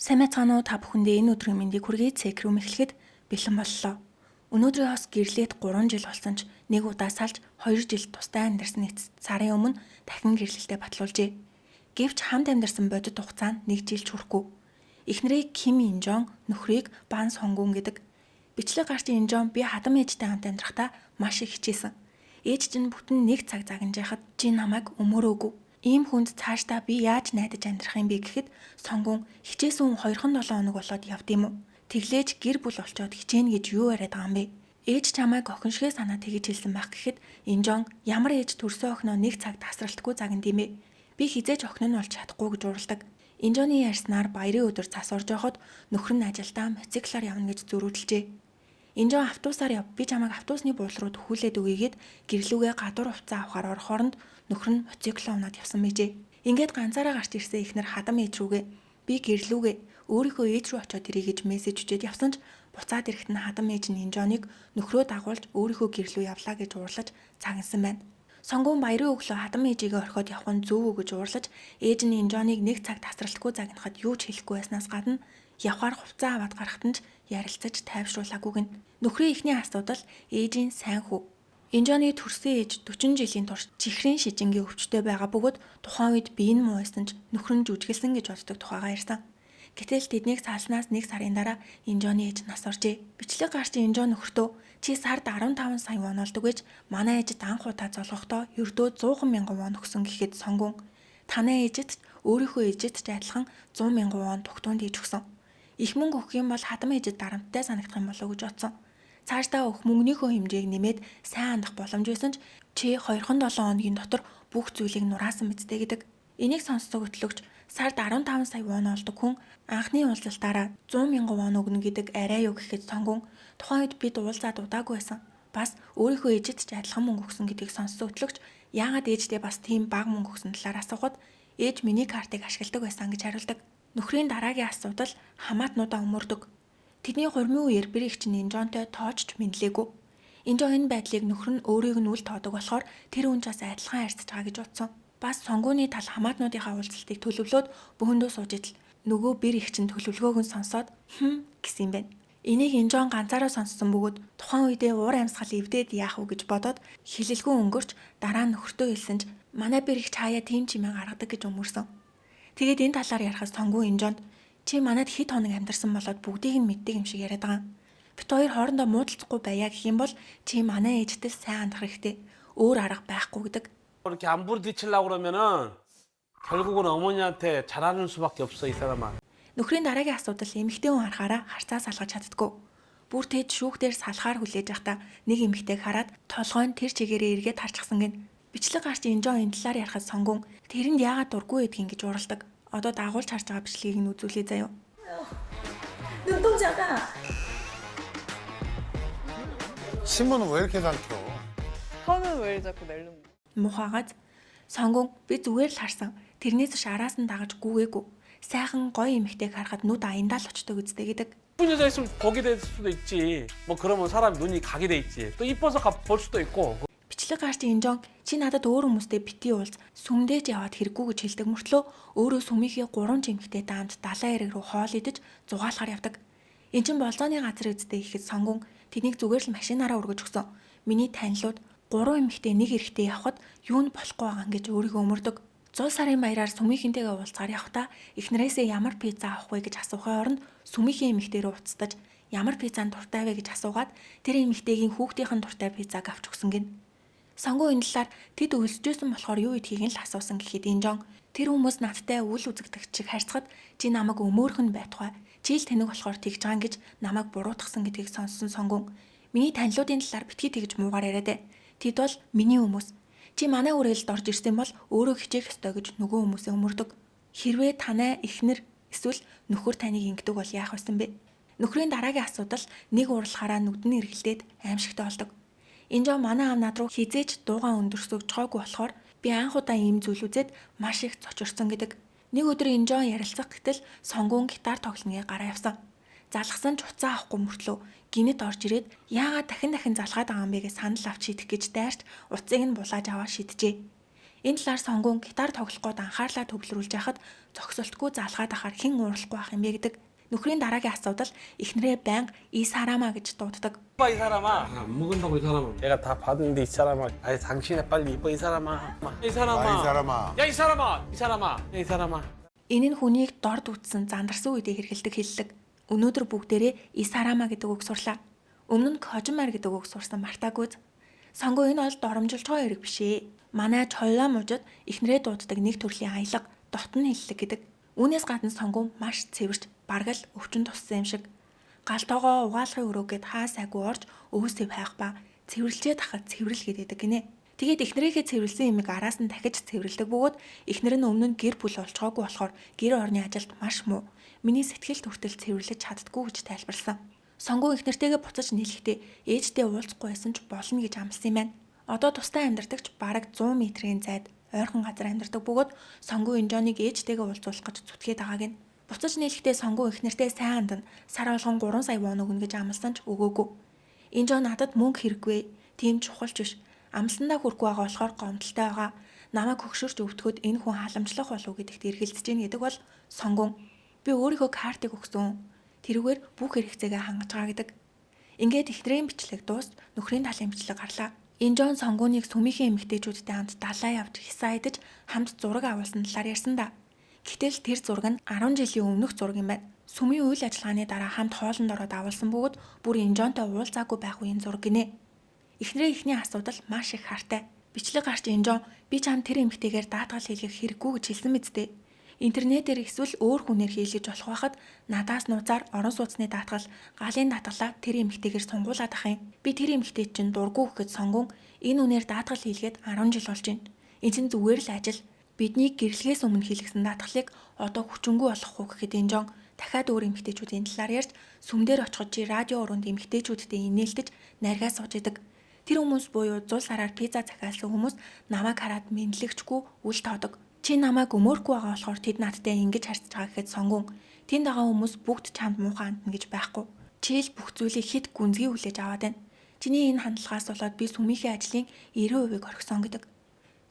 Сайн мэцгаано та бүхэндээ энэ өдрийн мэндийг хүргэе. Цэк рүү эхлэхэд бэлэн боллоо. Өнөөдрийн хос гэрлээд 3 жил болсон ч нэг удаа салж 2 жил тусдаа амьдарсан эцэст сарын өмнө дахин гэрлэлтэд батлуулжээ. Гэвч хамт амьдарсан бодит хугацаа нь 1 жил ч хүрэхгүй. Эхнэрийг Ким Инжон, нөхрийг Бан Сонгун гэдэг. Бичлэг гарч Инжон би хадам ээжтэй хамт амьдрахдаа маш их хичээсэн. Ээж чинь бүтэн 1 цаг загнажихад чи намайг өмөрөөгүй. Ийм хүнд цаашдаа би яаж найдаж амьдрах юм бэ гэхэд Сонгун хичээсэн 2-7 хоног болоод явд юм уу? Тэглээж гэр бүл олцоод хичээнэ гэж юу яриад байгаа юм бэ? Ээж чамайг охин шигээ санаа тэгж хэлсэн байх гэхэд Инжон ямар ээж төрсөн охиноо 1 цаг тасралтгүй загнад юм бэ? Би хизээж охин нь болж чадахгүй гэж уралдаг. Инжоны ярьснаар баярын өдөр цас орж явахад нөхөр нь ажилдаа мотоциклаар явна гэж зөрүүлжээ. Инжон автобусаар яв. Би чамайг автобусны буудлын руу төхүүлээд өгьегээд гэрлүүгээ гадуур хувцас авахаар орох хооронд нөхөр нь мотоциклоо унаад явсан мэжээ. Ингээд ганцаараа гарч ирсэн ихнэр хадам ээж рүүгээ би гэрлүүгээ өөрийнхөө ээж рүү очиод ирье гэж мессеж өчөөд явсан ч буцаад ирэхэд нь хадам ээж нь Инжоныг нөхрөө дагуулж өөрийнхөө гэрлүү явлаа гэж уурлаж цагнасан байна. Сонгун баярын өглөө хадам ээжигээ орхиод явах нь зөв үү гэж уурлаж ээж нь Инжоныг 1 цаг тасралтгүй загнахад юу ч хэлэхгүй байснаас гадна явхаар хувцас аваад гарахад нь ярилцаж тайвшруулаагүй гин. Нөхрийн ихний асуудал ээжийн сайн хүү. Инжоны төрсөн ээж 40 жилийн турш чихрийн шижингийн өвчтөй байгаа бөгөөд тухайн үед бие нь муу байсан ч нөхөр нь жүжиглсэн гэж боддог тухайгаа ярьсан. Гэтэл тэднийг салснаас 1 сарын дараа Инжоны ээж нас оржээ. Бичлэг гарч Инжон нөхөртөө чи сард 15 сая вон олдог гэж манай ээжид анх удаа золгохдоо ердөө 100 мянган вон өгсөн гэхэд Сонгун танай ээжид өөрийнхөө ээжид ч адилхан 100 мянган вон тогтоонд хийж өгсөн. Их мөнгө өгөх юм бол хадам ээжид дарамттай санагдах юм болов уу гэж бодсон. Цаашдаа өгөх мөнгөнийхөө хэмжээг нэмээд сайн хандах боломж байсан ч чи 2-7 хоногийн дотор бүх зүйлийг нураасан мэдтэй гэдэг. Энийг сонсдог хөтлөгч сард 15 сая вон олдог хүн анхны уулзалтаараа 100 мянган вон өгнө гэдэг арай юу гэхэд Сонгун тухайн үед бид уулзаад удаагүй байсан. Бас өөрийнхөө ээжид ч адилхан мөнгө өгсөн гэдгийг сонсдог хөтлөгч яагаад ээждээ бас тийм бага мөнгө өгсөн талаар асуухад ээж миний картыг ашигладаг байсан гэж хариулдаг. Нөхрийн дараагийн асуудал хамаатнуудаа өмөрдөг. Тэдний гурмын үеэр бэр их чинь Инжонтой тоочч мэдлээгүй. Инжон энэ байдлыг нөхөр нь өөрийг нь үл тоодог болохоор тэр үнчээс адилхан харьцаж байгаа гэж бодсон. Бас сонгууны тал хамаатнуудынхаа уулзалтыг төлөвлөөд бөөхөндөө сууж идэл нөгөө бэр их чинь төлөвлөгөөг нь сонсоод гэсэн юм байна. Энийг Инжон ганцаараа сонссон бөгөөд тухайн үедээ уур амьсгал эвдээд яах вэ гэж бодоод хилэлгүй өнгөрч дараа нь нөхөртөө хэлсэн ч манай бэр их чаяа тийм чимээ гаргадаг гэж өмөрсөн. Тэгээд энэ талаар ярихад Сонгун Инжонд чи манайд хэд хоног амьдарсан болоод бүгдийг нь мэддэг юм шиг яриад байгаа. Бид хоёр хоорондоо муудалцахгүй байя гэх юм бол чи манай ээжтэй сайн хандах хэрэгтэй. Өөр арга байхгүй гэдэг. 이렇게 안 부딪히려고 그러면은 결국은 어머니한테 잘하는 수밖에 없어 이 사람아. Нөхрийн дараагийн асуудал эмэгтэй хүн харахаараа харцаа салгаж чаддгүй. Бүр тэд шүүхтээр салхаар хүлээж байхдаа нэг эмэгтэйг хараад толгой нь тэр чигээрээ эргээд харчихсан гин. Бичлэг гарч Инжон энэ талаар ярихад Сонгун тэрэнд яагаад дургүй байдгийг гэж уралдаг. Одоо дагуулж харж байгаа бичлэгийг нь үзүүлээ заяа. 눈동자가 신문은 왜 이렇게 삼켜? 혀는 왜 자꾸 낼름? Мухагаад Сонгун би зүгээр л харсан. Тэрнээс ч араас нь дагаж гүгээгүй. Сайхан гоё эмэгтэйг харахад нүд аяндаа л очдог үсттэй гэдэг. 이쁜 여자 있으면 보게 될 수도 있지. 뭐 그러면 사람 눈이 가게 돼 있지. 또 이뻐서 볼 수도 있고. Бичлэг гарч Инжон чи надад өөр хүмүүстэй бити уулз сүмдээж яваад хэрэггүй гэж хэлдэг мөртлөө өөрөө сүмийнхээ 3 жимхтэй даамд далайн эрэг рүү хоол идэж зугаалахаар явдаг. Энд чин болзооны газар үсттэй ихэд Сонгун тэднийг зүгээр л машинаараа өргөж өгсөн. Миний танилуд 3 эмэгтэй нэг эрэхтэй явхад юу нь болохгүй байгаа гэж өөрийгөө өмөрдөг. 100 сарын баяраар сүмийнхэнтэйгээ уулзгаар явхдаа эхнэрээсээ ямар пицца авах вэ гэж асуухын оронд сүмийнхээ эмэгтэй рүү уцтаж ямар пиццаанд дуртай вэ гэж асуугаад тэр эмэгтэйгийн хүүхдийнхэн дуртай пиццаг авч өгсөн гин. Сонгун энэ талаар тэд өлсөжсэн болохоор юу идхийг нь л асуусан гэхэд Инжон тэр хүмүүс надтай үл үзэгдэх чиг харьцахад чи намайг өмөөрөх нь байтугай чи л тэнэг болохоор тэгж байгаа гэж намайг буруутгасан гэдгийг сонссон Сонгун миний танилуудын талаар битгий тэгж муугаар яриад тэд бол миний хүмүүс чи манай үрээлд орж ирсэн бол өөрөө хичээх ёстой гэж нөгөө хүмүүсээ өмөрдөг хэрвээ танай эхнэр эсвэл нөхөр таныг ингэдэг бол яах вэ? Нөхрийн дараагийн асуудал нэг уурлахаараа нүд нь эргэлдээд аимшигтай болдог. Инжон манай аав над руу хизээж дуугаан өндөрсөж чойгүй болохоор би анх удаа ийм зүйл үзээд маш их цочирсон гэдэг. Нэг өдөр Инжон ярилцах гэтэл Сонгун гитар тоглоногийн гараа явсан. Залгасан ч уцаа авахгүй мөртлөө гинэт орж ирээд яагаад дахин залгаад байгаа юм бэ гэж санал авч шийдэх гэж дайрч уцыг нь булааж аваа шийджээ. Энэ талаар сонгуун гитар тоглох гээд анхаарлаа төвлөрүүлж яхад зогсолтгүй залгаад ахаар хэн уурлахгүй байх юм бэ гэдэг. Нөхрийн дараагийн асуудал эхнэрээ байнга "이사람아" гэж дууддаг. 이뻐 이 사람아. 안 먹는다고 이 사람은. 내가 다 봤는데 이 사람아. 아니 당신이 빨리 이뻐 이 사람아. 이 사람아. 아, 이 사람아. 야 이 사람아. 이 사람아. 야 이 사람아. Энэ нь хүнийг дорд үтсэн зандарсан үедээ хэрэгэлдэг хэллэг. Өнөөдөр бүгдээрээ "이사람아" гэдэг үг сурлаа. Өмнө нь "거짓말" гэдэг үг сурсан мартаагүй. Сонгуун энэ бол доромжилж байгаа хэрэг биш ээ. Манай чоллоо мужид эхнэрээ дууддаг нэг төрлийн аялга дотн хэллэг гэдэг. Үүнээс гадна сонгуун маш цэвэрч бараг л өвчин туссан юм шиг. Галтоогоо угаалгын өрөөгээд хаа сайгүй орж өөсөө хайх ба цэвэрлжээ тахад цэвэрлэл гэдэг гинэ. Тэгээд эхнэрийнхээ цэвэрлсэн юмыг араас нь дахиж цэвэрлдэг бөгөөд эхнэр нь өмнө нь гэр бүл олцгоогүй болохоор гэр орны ажилд маш муу. Миний сэтгэл хүртэл цэвэрлэж чаддгүй гэж тайлбарласан. Сонгуун эхнэртэйгээ буцаж нийлэхдээ ээжтэй уулзахгүй байсан ч болно гэж амласан юм байна. Одоо тустай амьдардагч бараг 100 метрийн зайд ойрхон газар амьдардаг бөгөөд сонгуун Инжоныг ээжтэйгээ уулзуулах гэж зүтгээд байгааг нь. Буцаж нийлэхдээ сонгуун эхнэртэй сайн хандна сар болгон 3 сая вон өгнө гэж амласан ч өгөөгүй. Инжон надад мөнгө хэрэггүй. Тийм чухалч биш. Амлсандаа хүрхгүй байгаа болохоор гомдолтой байгаа. Намайг хөгшөрч өвтгөхөд энэ хүн халамжлах болов гэдэгт эргэлзэж гин гэдэг бол сонгуун. Би өөрийнхөө картыг өгсөн. Тэрүүгээр бүх хэрэгцээгээ хангаж байгаа гэдэг. Ингээд эхнэрийн бичлэг дуус нөхрийн талын бичлэг гарлаа. Инжон сонгууныг сүмийнхээ эмэгтэйчүүдтэй хамт далаа явж хисаа идэж хамт зураг авуулсан талаар ярьсан да. Гэтэл тэр зураг нь 10 жилийн өмнөх зураг юм байна. Сүмийн үйл ажиллагааны дараа хамт хоолнд ороод авуулсан бөгөөд бүр Инжонтой уулзаагүй байх үеийн зураг гинэ. Эхнэрээ ихний асуудал маш их хартай. Бичлэг гарч Инжон би чам тэр эмэгтэйгээр даатгал хийлгэх хэрэггүй гэж хэлсэн мэт дээ. Интернетээр эсвэл өөр хүнээр хийлгэж болох байхад надаас нууцаар орон сууцны даатгал, галын даатгалаа тэр эмэгтэйгээр сунгуулад ах юм. Би тэр эмэгтэйд чинь дургүй гэхэд сонгуун энэ үнээр даатгал хийлгээд 10 жил болж байна. Энэ чинь зүгээр л ажил. Бидний гэрлэгээс өмнө хийлгэсэн даатгалыг одоо хүчингүй болгох уу гэхэд Инжон дахиад өөр эмэгтэйчүүдийн талаар ярьж сүмдэр очиход чи радио өрөөнд эмэгтэйчүүдтэй инээлдэж наргаа сууж идэг. Тэр хүмүүс буюу зул сараар пизза захиалсан хүмүүс намайг хараад мэдлэгчгүй үл тоодог. Чи намайг өмөөрөхгүй байгаа болохоор тэд надтай ингэж харьцаж байгаа гэхэд сонгуун. Тэнд байгаа хүмүүс бүгд чамд муухай хандна гэж байхгүй. Чи л бүх зүйлийг хэд гүнзгий хүлээж аваад байна. Чиний энэ хандлагаас болоод би сүмийнхээ ажлын 90% орхисон гэдэг.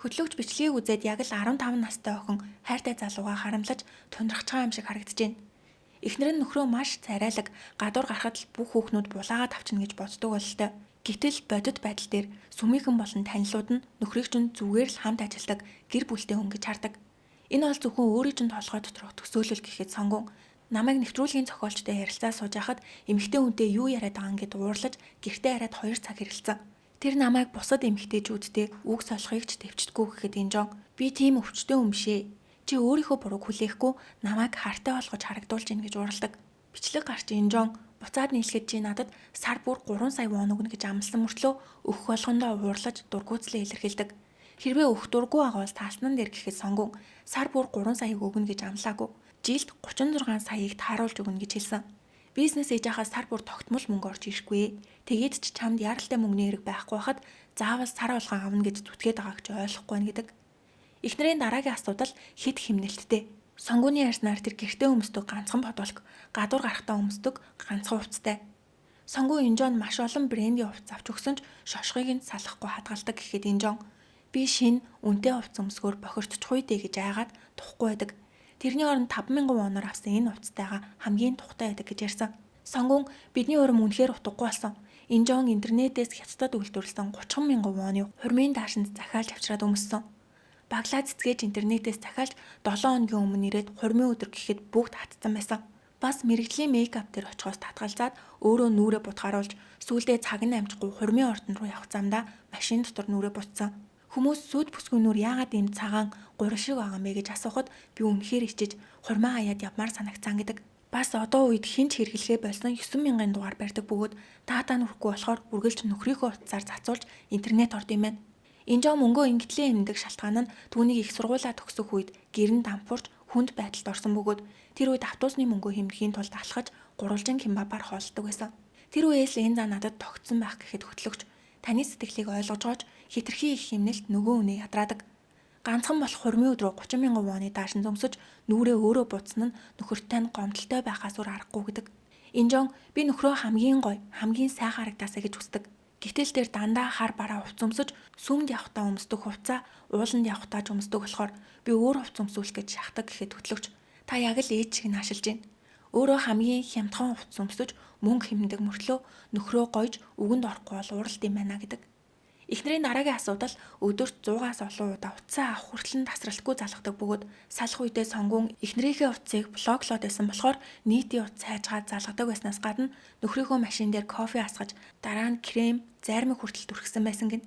Хөтлөгч бичлэгийг үзээд яг л 15 настай охин хайртай залууга харамлаж тундрахж байгаа юм шиг харагдаж байна. Эхнэр нь нөхрөө маш царайлаг, гадуур гарахад л бүх хүүхнүүд булаагаад авчна гэж боддог бололтой. Гэтэл бодит байдал дээр сүмийнхэн болон танилуд нь нөхрийг чинь зүгээр л хамт ажилдаг гэр бүлтэй хүн гэж хардаг. Энэ бол зөвхөн өөрийн чинь толгой доторх төсөөлөл гэхэд сонгуун. Намайг нэвтрүүлгийн зохиолчтой ярилцаа сууж байхад эмэгтэй хүнтэй юу яриад байгаа юм гэд уурлаж гэртээ хараад 2 цаг хэрэлцэн. Тэр намайг бусад эмэгтэйчүүдтэй үг солихыг ч төвчдөггүй гэхэд Инжон би тийм өвчтөе юм бишээ. Чи өөрийнхөө бурууг хүлээхгүй намайг хартай болгож харагдуулж ийн гэж уурладаг. Бичлэг гарч Инжон буцаад нийлэхэд чи надад сар бүр 3 сая вон өгнө гэж амласан мөртлөө өгөх болгондоо уурлаж дургуутслаа илэрхийлдэг. Хэрвээ өгөх дурггүй байгаа бол тааснан дээр гэхэд сонгуун сар бүр 3 саяг өгнө гэж амлаагүй. Жилд 36 саяыг тааруулж өгнө гэж хэлсэн. Бизнес хийж байхад сар бүр тогтмол мөнгө орж ирэхгүй. Тэгээд ч чамд яралтай мөнгөний хэрэг байхгүй хахад заавал сар болгон авна гэж зүтгээд байгааг ч ойлгохгүй байна гэдэг. Эхнэрийн дараагийн асуудал хэд хэмнэлттэй. Сонгууны ярьснаар тэр гэртээ өмсдөг ганцхан бодволк, гадуур гарахтаа өмсдөг ганцхан хувцастай. Сонгуун Инжон маш олон брендийн хувцас авч өгсөн ч шошгыг нь салахгүй хадгалдаг гэхэд Инжон би шинэ үнэтэй хувцас өмсгөөр бохирдчих үедээ гэж айгаад тухгүй байдаг. Тэрний оронд 5,000 воноор авсан энэ хувцастайгаа хамгийн тухтай байдаг гэж ярьсан. Сонгуун бидний өрөм үнэхээр утгагүй болсон. Инжон интернетээс хятадд үйлдвэрлэсэн 30,000 воны хурмын даашинд захиалж авчираад өмссөн. Баглаа цэцгээж интернетээс захиалж 7 хоногийн өмнө ирээд хурмын өдөр гэхэд бүгд хатсан байсан. Бас мэрэгжлийн мейкап дээр очихоос татгалзаад өөрөө нүрээ бутгааруулж сүүлдээ цаг нь амжихгүй хурмын ордон руу явах замдаа машин дотор нүрээ бутсан. Хүмүүс сүд бүсгүй нүр яагаад ийм цагаан гурил шиг байгаа юм бэ гэж асуухад би үнэхээр ичиж хурмаа хаяад явмаар санагцсан гэдэг. Бас одоо үед хинч хэрэглэхээ болсон 9,000 дугаар барьдаг бөгөөд дата нь хүрхгүй болохоор үргэлж нөхрийнхөө утсаар зацуулж интернет орд юм байна. Инжон мөнгөө ингэтлээ эмндэг шалтгаан нь түүнийг их сургуулаа төгсөх үед гэрн дампуурч хүнд байдалд орсон бөгөөд тэр үед автобусны мөнгөө хэмнэхийн тулд алхаж гурвалжин кимбабаар хоолдог байсан. Тэр үеэс энэ за надад тогтсон байх гэхэд хөтлөгч таны сэтгэлийг ойлгож гооч хитрхи их хэмнэлт нөгөө үнэ ядраадаг. Ганцхан болох хурмын өдрөө 30,000 воны даашин зөмсөж нүрээ өөрөө буцсан нь нөхөртэй нь гомдолтой байхаас үр аргагүй гэдэг. Инжон би нөхрөө хамгийн гоё, хамгийн сайхан харагдаасаа гэж хүсдэг. Гэтэл тэр дандаа хар бараа хувц өмсөж сүмд явахдаа өмсдөг хувцаа ууланд явахдаа ч өмсдөг болохоор би өөр хувц өмсүүлэх гэж шахдаг гэхэд хөтлөгч та яг л ээж шиг наашилж байна. Өөрөө хамгийн хямдхан хувц өмсөж мөнгө хэмндэг мөртлөө нөхрөө гойж үгэнд орохгүй бол уралд юм байна гэдэг. Эхнэрийн дараагийн асуудал өдөрт 100-аас олон удаа утсаа авах хүртэл нь тасралтгүй залгадаг бөгөөд салах үедээ сонгуун эхнэрийнхээ утсыг блоклоод байсан болохоор нийтийн утас хайжгаад залгадаг байснаас гадна нөхрийнхөө машин дээр кофе асгаж дараа нь крем, зармиг хүртэл түрхсэн байсан гин.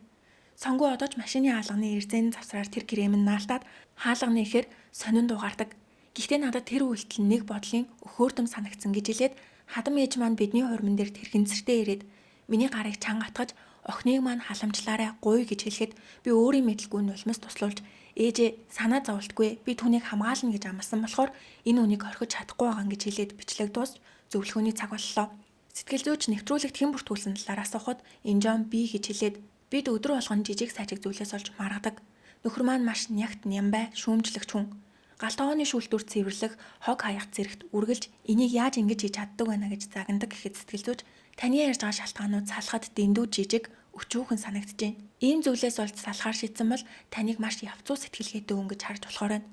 Сонгуун одооч машины хаалганы эрзэн завсраар тэр крем нь наалтаад хаалганы ихээр сонин дуугардаг. Гэхдээ надад тэр үйлдэл нэг бодлын өхөөрдөм санагдсан гэж хэлээд хадам ээж маань бидний хурман дээр тэрхэнцэртэй ирээд миний гарыг чанга атгаж охиныг маань халамжлаарай гуй гэж хэлэхэд би өөрийн мэдлгүй нулимс туслуулж ээжээ санаа зовлтгүй би түүнийг хамгаална гэж амласан болохоор энэ үнийг орхиж чадахгүй байгаа гэж хэлээд бичлэг дуусч зөвлөхөөний цаг боллоо. Сэтгэл зүйч нэвтрүүлэгт хэн бүртгүүлсэн талаар асуухад Инжон би гэж хэлээд бид өдөр болгон жижиг сажиг зүйлээс олж маргадаг. Нөхөр маань маш нягт нямбай шүүмжлэгч хүн. Галтгооны шүүлтүр цэвэрлэх хог хаяг зэрэгт үргэлж энийг яаж ингэж хийж чаддаг байна гэж загнадаг гэхэд сэтгэл зүйч таны ярьж байгаа шалтгаанууд салахад дэндүү жижиг өчүүхэн санагдаж байна. Ийм зүйлээс олж салахаар шийдсэн бол таныг маш явцуу сэтгэлгээтэй хүн гэж харж болохоор байна.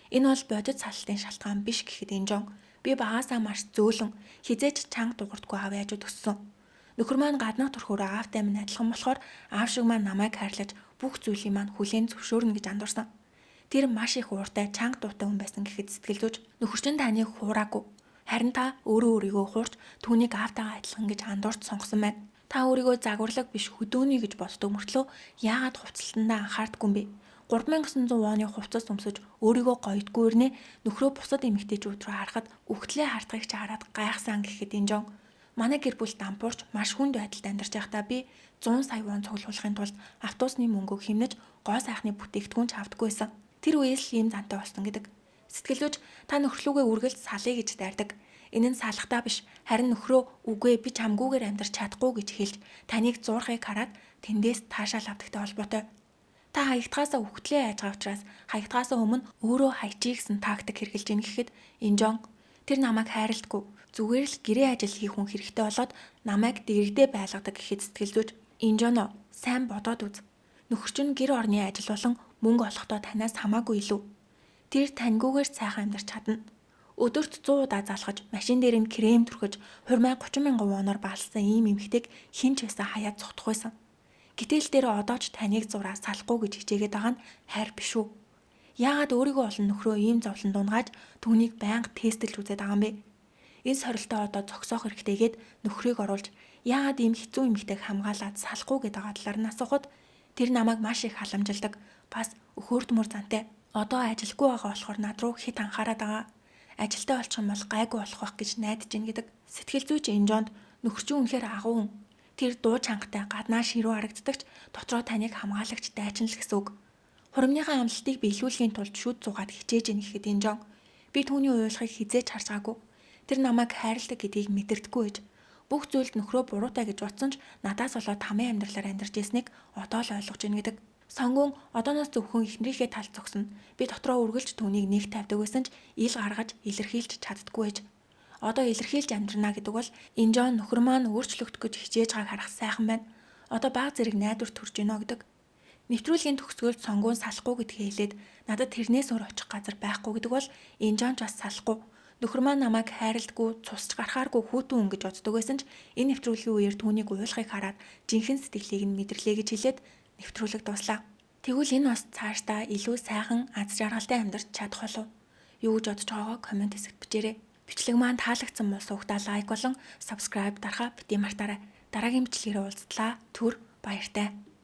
Энэ бол бодит салалтын шалтгаан биш гэхэд Инжон би багаасаа маш зөөлөн хизээч чанга дуурдгүй аав яажууд өссөн. Нөхөр маань гаднах төрхөөрөө аавтай минь адилхан болохоор аав шиг маань намайг хайрлаж бүх зүйлийг маань хүлээн зөвшөөрнө гэж андуурсан. Тэр маш их ууртай чанга дуутай хүн байсан гэхэд сэтгэл зүйч нөхөр чинь таныг хуураагүй. Харин та өөрийгөө хуурч түүнийг аавтайгаа адилхан гэж андуурч сонгосон байна. Та өөрийгөө загварлаг биш хөдөөний гэж боддог мөртлөө яагаад хувцалтандаа анхаардгүй юм бэ? 3900 оны хувцас өмсөж өөрийгөө гоёдгүй ирнэ нөхрөө бусад эмэгтэйчүүд рүү харахад үхтлээ хартахыг ч хараад гайхсан гэхэд Инжон манай гэр бүл дампуурч маш хүнд байдалд амьдарч байхдаа би 100 сая вон цуглуулахын тулд автобусны мөнгөг хэмнэж гоо сайхны бүтээгдэхүүн ч авдаггүй байсан. Тэр үеэс л ийм зантай болсон гэдэг. Сэтгэл зүйч та нөхрлүүгээ үргэлж салъя гэж дайрдаг. Энэ нь салахтаа биш харин нөхрөө үгүй би чамгүйгээр амьдарч чадахгүй гэж хэлж таныг зуурхыг хараад тэндээс таашаал авдагтай холбоотой. Та хаягдгаасаа үхтлээ айж байгаа учраас хаягдгаасаа өмнө өөрөө хайчий гэсэн тактик хэрэгжилж ийн гэхэд Инжон тэр намайг хайрладгүй зүгээр л гэрээ ажил хийх хүн хэрэгтэй болоод намайг дэрэгдээ байлгадаг гэхэд сэтгэл зүйч Инжоно сайн бодоод үз. Нөхөр чинь гэр орны ажил болон мөнгө олохдоо танаас хамаагүй илүү. Тэр таньгүйгээр сайхан амьдарч чадна. Өдөрт 100 удаа залхаж, машин дээр нь крем түрхэж, хурмай 30,000 воноор баалсан ийм эмэгтэйг хэн ч байсан хаяад цогтох байсан. Гэтэл тэр одоо ч таныг зураа салахгүй гэж хичээгээд байгаа нь хайр биш үү? Яагаад өөрийгөө олон нөхрөө ийм зовлон дунгааж түүнийг байнга тестэлж үзээд байгаа юм бэ? Энэ сорилтоо одоо зогсоох хэрэгтэйгээд нөхрийг оруулж яагаад ийм хэцүү эмэгтэйг хамгаалаад салахгүй гэдэг байгаа талаар нь асуухад тэр намайг маш их халамжилдаг. Бас өхөөрдмөр зантай. Одоо ажилгүй байгаа болохоор над руу хит анхаарад байгаа. Ажилтай болчих юм бол гайгүй болох байх гэж найдаж ийн гэдэг. Сэтгэл зүйч Инжонд нөхөр чинь үнэхээр агуу хүн. Тэр дуу чангатай гаднаа ширүү харагддагч дотроо таныг хамгаалагч дайчин л гэсэн үг. Хуримныхаа амлалтыг биелүүлэхийн тулд шүд зугаад хичээж ийн гэхэд Инжон би түүний уйлахыг хизээж харж байгаагүй. Тэр намайг хайрладаг гэдгийг мэдэрдэггүй ээж. Бүх зүйлд нөхрөө буруутай гэж бодсон ч надаас болоод хамын амьдралаар амьдарч ирснийг одоо л ойлгож ийн гэдэг. Сонгуун одооноос зөвхөн эхнэрийнхээ талд зогсно. Би дотроо үргэлж түүнийг нэг тавьдаг байсан ч ил гаргаж илэрхийлж чаддаггүй ээж. Одоо илэрхийлж амьдрна гэдэг бол Инжон нөхөр маань өөрчлөгдөх гэж хичээж байгааг харах сайхан байна. Одоо баг зэрэг найдвар төрж гинэ гэдэг. Нэвтрүүлгийн төгсгөлд сонгуун салахгүй гэдгийг хэлээд надад тэрнээс өөр очих газар байхгүй гэдэг бол Инжон ч бас салахгүй. Нөхөр маань намайг хайрладгүй, цусч гарахааргүй хүүтэн хүн гэж боддог байсан ч энэ нэвтрүүлгийн үеэр түүнийг уйлахыг хараад жинхэнэ сэтгэлийг нь мэдэрлээ гэж хэлээд нэвтрүүлэг дуслаа. Тэгвэл энэ бас цаашдаа илүү сайхан аз жаргалтай амьдарч чадах болов. Юу гэж бодож байгаагаа комент хэсэгт бичээрэй. Бичлэг маань таалагдсан бол суугдаа лайк болон subscribe дарахаа бити мартаарай. Дараагийн бичлэгээр уулзтлаа. Түр баяртай.